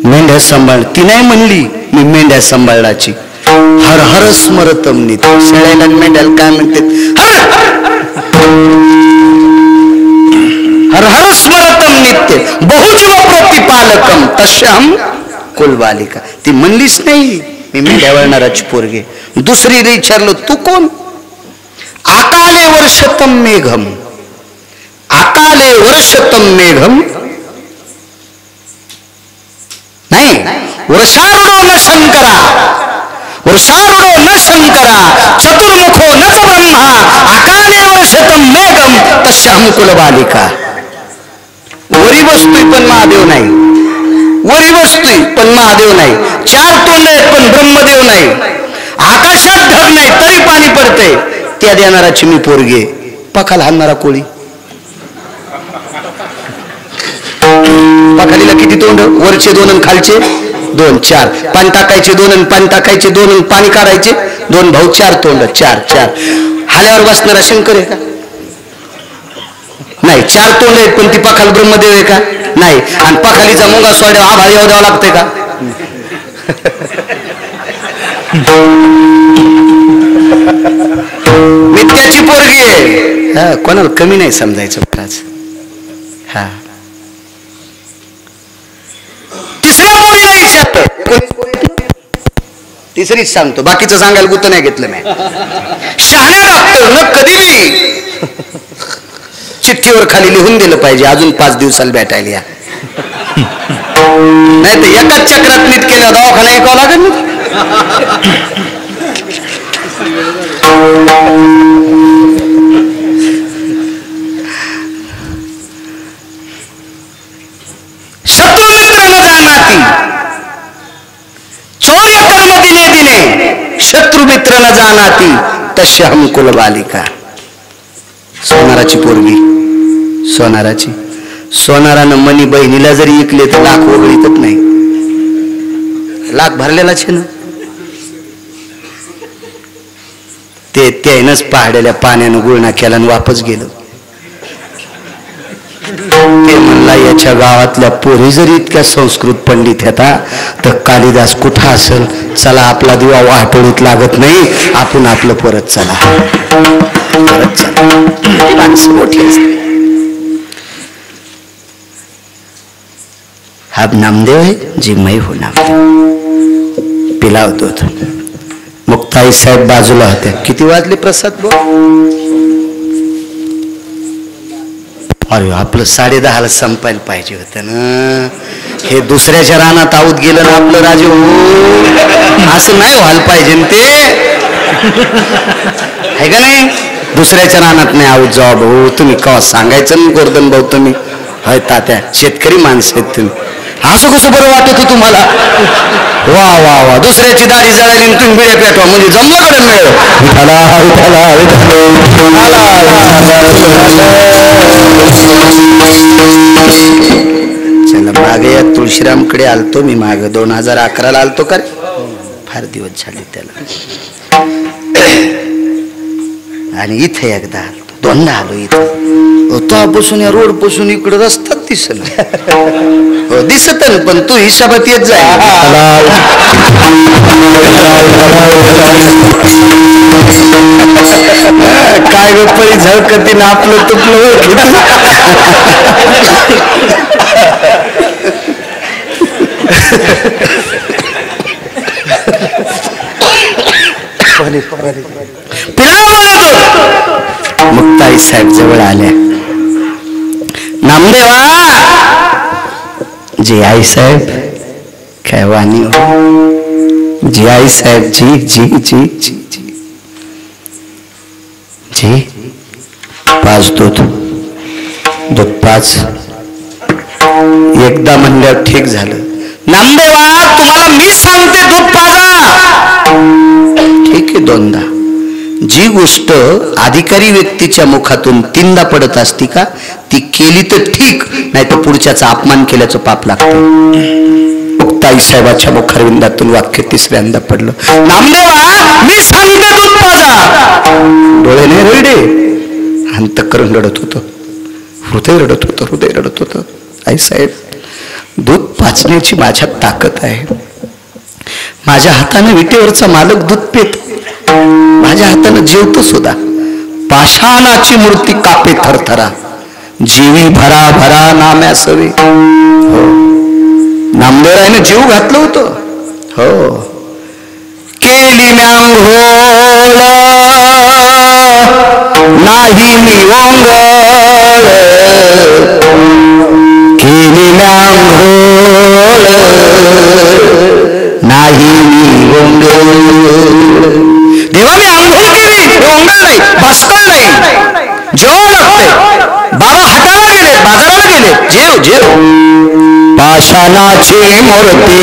मेंढ्या सांभाळ ती नाही म्हणली मी मेंढ्या सांभाळाची. हर हर स्मरतम नित्य. शेळ्याला मेंढ्याला काय म्हणतात? हर हर स्मरतम नित्य बहुजीव प्रतिपालकम तस्याहं कुलबालिका. ती म्हणलीच नाही मी मेंढ्या वळणाराची पोरगी. दुसरी विचारलं तू कोण? आकाले वर्षतम मेघम. आकाले वर्षतम मेघम नाही, वर्षारूढो न शंकरा, वर्षारूढो न शंकरा, चतुर्मुखो न च ब्रह्मा, आकाले वर्षतम मेघम तस्याहं कुलबालिका. वरी बसतोय पण महादेव नाही, वरी बसतोय पण महादेव नाही, 4 तोंड आहेत पण ब्रह्मदेव नाही, आकाशात ढग नाही तरी पाणी पडते. त्या देणाराची मी पोरगी. पखाल हाणणारा कोळी. पखालीला किती तोंड? वरचे 2 आणि खालचे 2, 4. पाणी टाकायचे 2 आणि पाणी टाकायचे 2 आणि पाणी काढायचे 2 भाऊ, 4 तोंड, 4. हाल्यावर बसणारा शंकर आहे का? नाही. 4 तोंड आहेत पण ती पखाल ब्रह्मदेव आहे का? नाही. आणि पखालीचा मुंगा सोड्या आभार येऊ द्यावा लागते का? मी त्याची पोरगी आहे. कोणाला कमी नाही समजायचं खरंच. हा तिसऱ्या पोरीला विचारलं. तिसरीच सांगतो, बाकीचं सांगायला गुत नाही घेतलं मी. शहाण्या डॉक्टरनं कधी चिठ्ठीवर खाली लिहून दिलं पाहिजे अजून 5 दिवसाला भेटायला या. नाही तर एकाच चक्रात नीट केलं दवाखाना ऐकावं लागेल ना. शत्रु मित्र न जानाती चोर कर्म दिने दिने शत्रु मित्र न जानाती तस्य हम कुल बालिका. सोनाराची पोरगी सोनाराची सोनारानं मनी बहिणीला जरी ऐकले तर लाख वगळीतच नाही. लाख भरलेलाच आहे ना. ते त्यानंच पहाड्याला पाण्यानं गुळणा केला आणि वापस गेलं. ते म्हणला याच्या गावातल्या पोरी जरी इतक्या संस्कृत पंडित होता तर कालिदास कुठं असेल. चला आपला दिवा वाटोळीत लागत नाही, आपण आपलं परत चला परत चला. माणसं मोठी असते. हा नामदेव है जी मैं हूं नामदेव. पिलावतो होतो. मुक्ताई साहेब बाजूला होत्या. किती वाजले प्रसाद भाऊ? अरे आपलं 10:30ला संपायला पाहिजे होतं ना. हे दुसऱ्याच्या रानात आऊत गेलं ना आपलं राजू. असं नाही व्हायला पाहिजे ना ते, आहे का नाही? दुसऱ्याच्या रानात नाही आऊत जावा भाऊ. तुम्ही कवा सांगायचं ना गोर्धन भाऊ तुम्ही होय तात्या शेतकरी माणसं आहेत तुम्ही. असं कसं बरं वाटत तुम्हाला? वा वा वा. दुसऱ्याची दाढी जळाली तुम्ही बिड्या पेटवा म्हणजे जमलं मिळेल. चला मागे या तुळशीरामकडे आलतो मी. मागे 2011ला आलतो का रे? फार दिवस झाले त्याला. आणि इथे एकदा आलतो, दोनदा आलो इथं. तेव्हापासून या रोड पासून इकडे रस्ताच दिसत हो दिसत पण तू हिशोबात येत जाय. काय गप्पी झळकती ना आपलं तुपलं. मुक्ताई साहेब जवळ आल्या. नामदेवा जी आई साहेब काय वाणी हो. जी आई साहेब जी जी जी जी जी जी. पाच दूध दूध पाच. एकदा म्हणल्यावर ठीक झालं. नामदेवा तुम्हाला मी सांगते दूध पाजा. ठीक आहे दोनदा. जी गोष्ट अधिकारी व्यक्तीच्या मुखातून 3दा पडत असती का ती केली तर ठीक, नाही तर पुढच्याचा अपमान केल्याचं पाप लागतं. मुक्ताई साहेबाच्या मुखारविंदातून वाक्य 3ऱ्यांदा पडलं. नामदेवा मी सांगते दूध पाजा. डोळे नाही रडले, अंतःकरण रडत होतं, हृदय रडत होतं, हृदय रडत होतं. आई साहेब दूध पाजण्याची माझ्यात ताकद आहे. माझ्या हाताने विटेवरचा मालक दूध पितो, माझ्या हाताने जेवतो सुद्धा. पाषाणाची मूर्ती कापे थरथरा, जीवी भरा भरा नाम्यासवे. हो नामदेवरायने जीव घातलं होतं. हो केली म्यांघोळ नाही मी ओंगळ, केली म्यांघोळ नाही मी ओंगळ. देवा मी आंघोळ केली, ओंगळ नाही, भास्कर नाही. जेवावं लागतंय. बाबा हाताला गेले, बाजाराला गेले. जेव जेव. पाषाणाची मूर्ती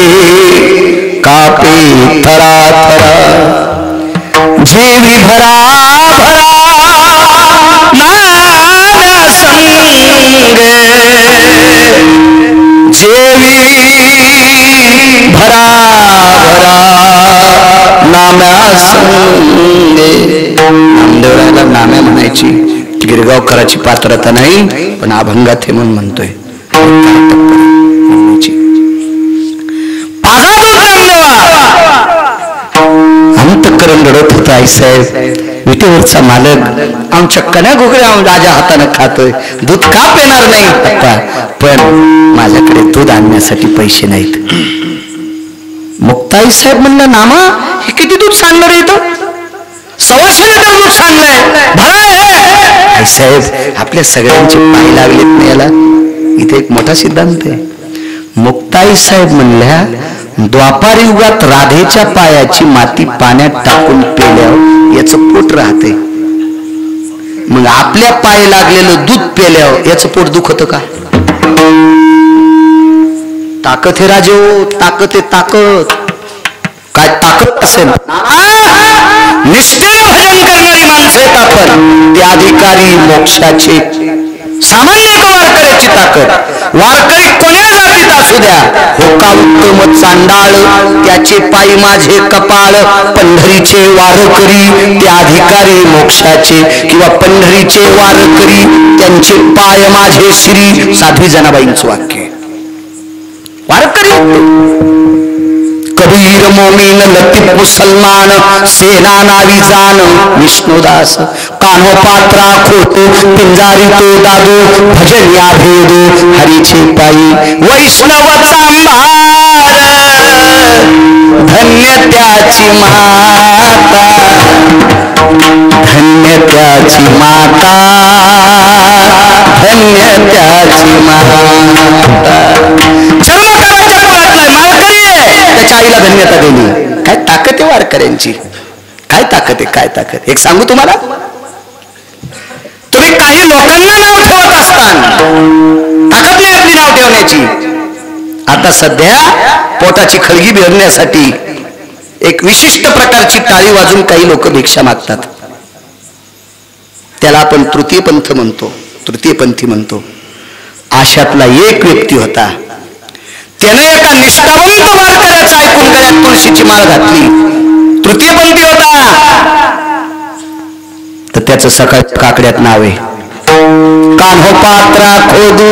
कापी थरा थरा, जेवी भरा भरा नाम्या संगे, जेवी भरा भरा नाम्या संगे. नामदेवरायला नाम्या म्हणायची गिरगावकराची पात्रता नाही, पण अभंगात हे म्हणून म्हणतोय. अंतःकरण रडत होता. आई साहेब विटेवरचा मालक आमच्या कण्या घोगऱ्या राजा हाताने खातोय, दूध का पेणार नाही आता, पण माझ्याकडे दूध आणण्यासाठी पैसे नाहीत. मुक्ताई साहेब म्हणलं नामा हे किती दूध सांगणार आहे? इथं 125 लिटर दूध सांगलंय. आई साहेब आपल्या सगळ्यांचे पाय लागलेत नाही याला. इथे एक मोठा सिद्धांत आहे. मुक्ताई साहेब म्हणल्या, द्वापार युगात राधेच्या पायाची माती पाण्यात टाकून पेल्यावर याचं पोट राहते, मग आपल्या पाय लागलेलं दूध पेल्यावर याचं पोट दुखत का? ताकद हे राजे, ताकद हे ताकद. काय ताकद असेल, निष्ठेने भजन करणारी माणसं आहेत आपण, ते अधिकारी मोक्षाचे. सामान्य एका वारकऱ्याची ताकद, वारकरी कोण्या जातीत असू द्या, होका उत्तम चांडाळ त्याचे पायी माझे कपाळ. पंढरीचे वारकरी ते अधिकारी मोक्षाचे, किंवा पंढरीचे वारकरी त्यांचे पाय माझे श्री. साध्वी जनाबाईंचं वाक्य. वारकरी कबीर मोमीन लतीफ मुसलमान, सेना नावी जान विष्णुदास. कान्हो पात्रा खोटो पिंजारी तो दादू, भजन या भेदो हरीचे पायी. वैष्णव चांभार धन्य त्याची माता, धन्य त्याची माता, धन्य त्याची माता. चर्मकाराच्या कुळातला माळकरी आहे, त्याच्या आईला धन्यता दिली. काय ताकद आहे वारकऱ्यांची, काय ताकद आहे, काय ताकद. एक सांगू तुम्हाला, तुम्ही काही लोकांना नाव ठेवत असताना ताकद नाही आपली नाव ठेवण्याची. आता सध्या पोटाची खळगी भरण्यासाठी एक विशिष्ट प्रकारची टाळी वाजून काही लोक भिक्षा मागतात. त्याला आपण तृतीयपंथ म्हणतो, तृतीयपंथी म्हणतो. अशातला एक व्यक्ती होता, त्याने एका निष्ठावंत वारकऱ्याचं ऐकून गळ्यात तुळशीची माळ घातली. तृतीयपंथी होता, तर त्याचं सकाळ काकड्यात नाव आहे. कान्हो पात्रा खोदू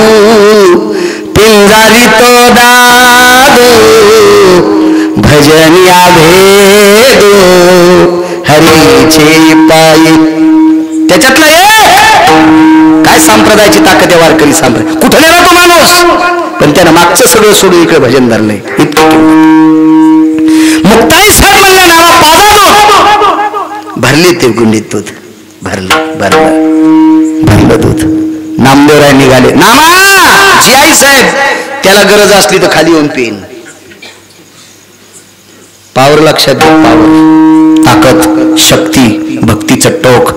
पिंजारी तो दादू, भजन या भेदो हरीचे पायी. त्याच्यातला एक काय संप्रदायाची ताकद आहे वारकरी संप्रदाय. कुठे नेला तो माणूस, पण त्यानं मागचं सगळं सोडून इकडे भजन धरलंय. इतकं मुक्ताई साहेब म्हणल्या नावा पाजा भरले ते गुंडीत दूध, भरलं भरलं भरलं दूध. नामदेवराय निघाले, नामा जी आई साहेब त्याला गरज असली तर खाली येऊन पेन. पावर लक्षात घ्या, पावर, ताकद, शक्ती, भक्तीचं टोक.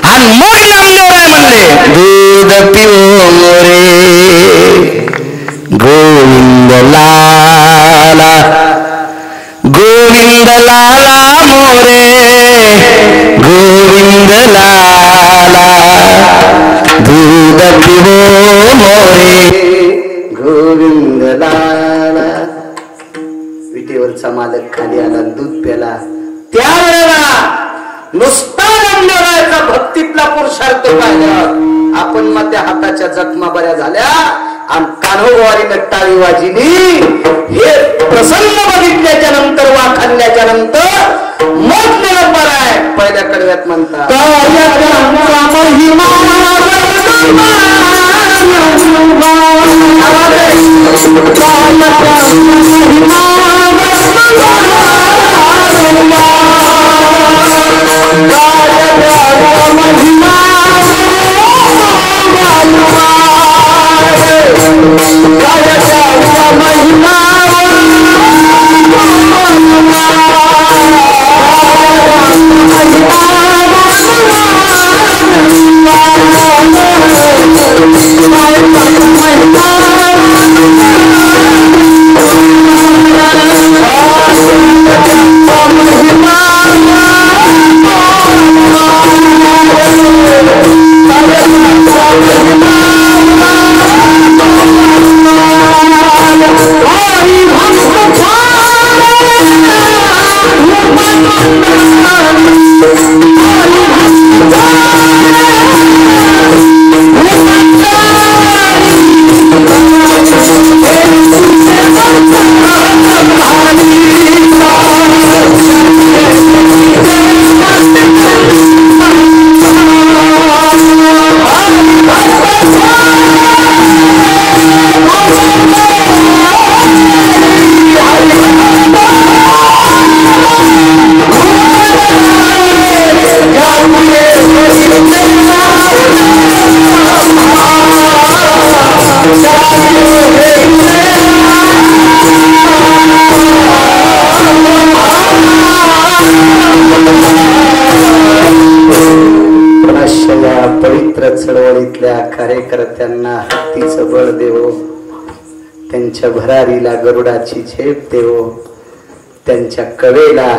आणि मग नामदेवराय म्हणले, दूध पिओ मोरे गोविंद लाला, गोविंद लाला मोरे, गोविंद लाला, दूध पिओ मोरे गोविंद लाला. विटेवरचा मालक खाली आला, दूध प्याला. त्यावेळेला नुसता नामदेवरायाचा भक्तीतला पुरुषार्थ पाहिला, आपण मग त्या हाताच्या जखमा बऱ्या झाल्या आणि कान्होवारीनं टाळी वाजली. हे प्रसन्न बघितल्याच्या नंतर, वाखाणल्याच्या नंतर मग मला बरं आहे. पहिल्या कडव्यात म्हणतात, मुंबईतल्या कार्यकर्त्यांना हत्तीचं बळ देवो, त्यांच्या भरारीला गरुडाची झेप देवो, त्यांच्या कवेला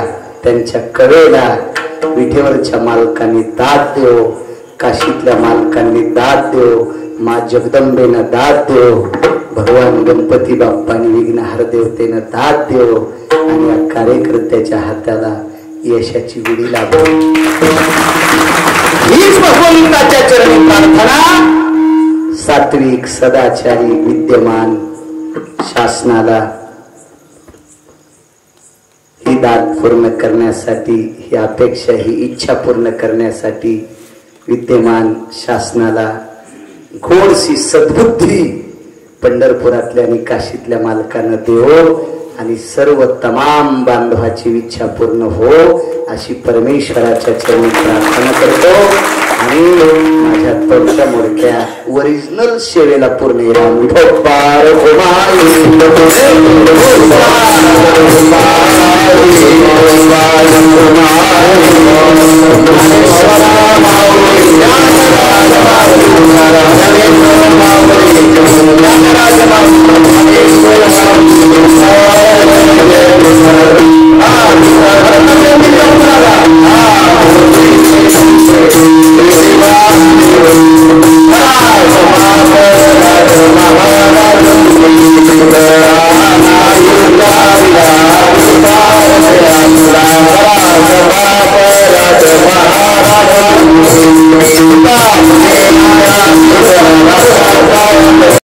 विठेवरच्या मालकांनी दाद देवो, काशीतल्या मालकांनी दाद देवो, मा जगदंबेनं दाद देवो, भगवान गणपती बाप्पांनी विघ्नहर देवतेनं दाद देवो आणि या कार्यकर्त्याच्या हाताला यशाची विडी लाभो. हीच भगवंताच्या चरणी प्रार्थना. सात्विक सदाचारी विद्यमान शासनाला ही दाद पूर्ण करण्यासाठी, ही अपेक्षा, ही इच्छा पूर्ण करण्यासाठी विद्यमान शासनाला घोडसी सद्बुद्धी पंढरपुरातल्या आणि काशीतल्या मालकांना देवो आणि सर्व तमाम बांधवाची इच्छा पूर्ण हो अशी परमेश्वराच्या चरणी प्रार्थना करतो. आणि माझ्या तोडक्या मोडक्या ओरिजिनल सेवेला पूर्ण